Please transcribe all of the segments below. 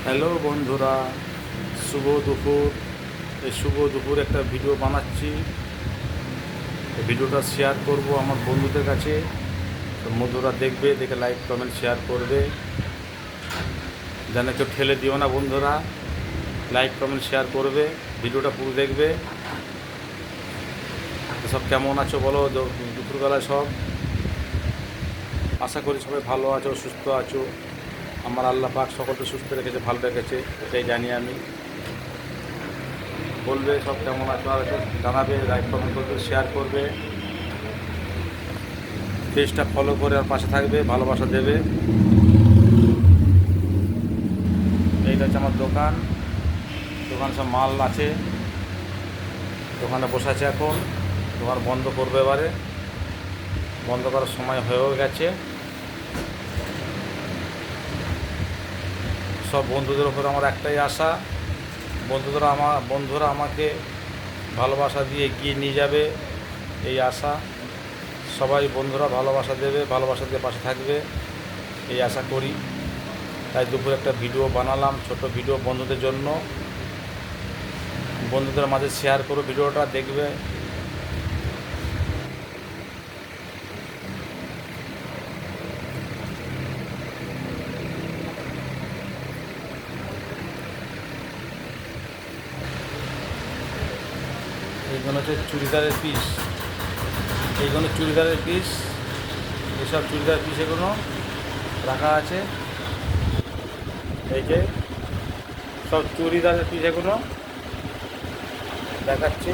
Hello বন্ধুরা, শুভ দুপুর। এই শুভ দুপুর একটা ভিডিও বানাচ্ছি। এই ভিডিওটা শেয়ার করব আমার বন্ধুদের কাছে। তো বন্ধুরা দেখবে, দেখে লাইক কমেন্ট শেয়ার করবে। যেন কেউ ঠেলে দিও না বন্ধুরা, লাইক কমেন্ট শেয়ার করবে, ভিডিওটা পুরো দেখবে। তো সব কেমন আছো বলো দুপুরবেলায় সব? আশা করি সবাই ভালো আছো, সুস্থ আছো। আমার আল্লাহ পাক সকলকে সুস্থ রেখেছে, ভালো রেখেছে, এটাই জানি আমি। বলবে সব কেমন আছো, আর একটু জানাবে, লাইক কমেন্ট করবে, শেয়ার করবে, পেজটা ফলো করে আর পাশে থাকবে, ভালোবাসা দেবে। এইটা হচ্ছে আমার দোকান। দোকানে সব মাল আছে, দোকানে বসে আছে এখন। দোকান বন্ধ করবে এবারে, বন্ধ করার সময় হয়েও গেছে। সব বন্ধুদের ওপর আমার একটাই আশা, বন্ধুরা আমাকে ভালোবাসা দিয়ে এগিয়ে নিয়ে যাবে, এই আশা। সবাই বন্ধুরা ভালোবাসা দেবে, ভালোবাসা দিয়ে পাশে থাকবে, এই আশা করি। তাই দুপুরে একটা ভিডিও বানালাম, ছোট ভিডিও বন্ধুদের জন্য। বন্ধুদের মাঝে শেয়ার করো, ভিডিওটা দেখবে। এইগুলো হচ্ছে চুড়িদারের পিস, এইগুলো চুড়িদারের পিস, এইসব চুড়িদার পিস এগুলো রাখা আছে। এই যে সব চুড়িদারের পিস এগুলো দেখাচ্ছি।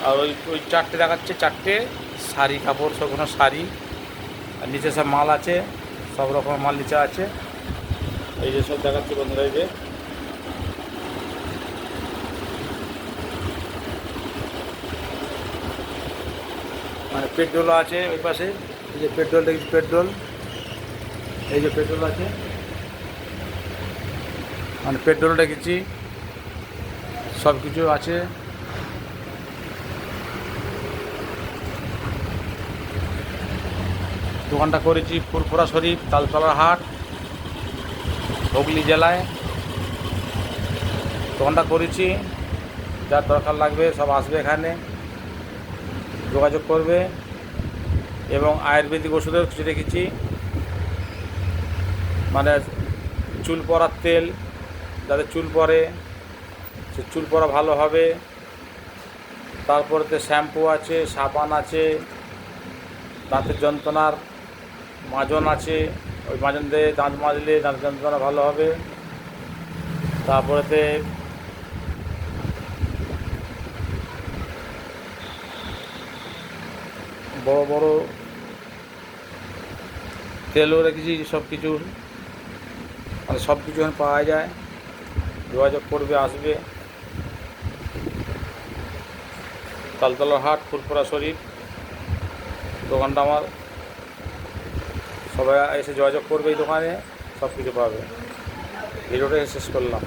আর ওই ওই চারটে দেখাচ্ছে, চারটে শাড়ি কাপড়, সবগুলো শাড়ি। আর নিচে সব মাল আছে, সব রকমের মাল নিচে আছে। এই যে সব দেখাচ্ছি বন্ধুরা, এই যে মানে পেট্রোলও আছে ওই পাশে। এই যে পেট্রোল দেখছি, পেট্রোল, এই যে পেট্রোল আছে, মানে পেট্রোল রেখেছি, সব কিছু আছে। দোকানটা করেছি ফুরফুরা শরীফ, তালতলার হাট, হুগলি জেলায় দোকানটা করেছি। যার দরকার লাগবে সব আসবে, এখানে যোগাযোগ করবে। এবং আয়ুর্বেদিক ওষুধের কিছু রেখেছি, মানে চুল পড়ার তেল, যাদের চুল পড়ে সে চুল পড়া ভালো হবে। তারপরেতে শ্যাম্পু আছে, সাবান আছে, দাঁতের যন্ত্রণার মাজন আছে, ওই মাজন দিয়ে দাঁত মাজলে দাঁতের যন্ত্রণা ভালো হবে। তারপরেতে বড় বড় তেলও রেখেছি, সব কিছু, মানে সব কিছু এখানে পাওয়া যায়। যোগাযোগ করবে, আসবে। তালতলা হাট, ফুরফুরা শরীফ, দোকানটা আমার। সবাই এসে যোগাযোগ করবে, এই দোকানে সব কিছু পাবে। ভিডিওটা শেষ করলাম।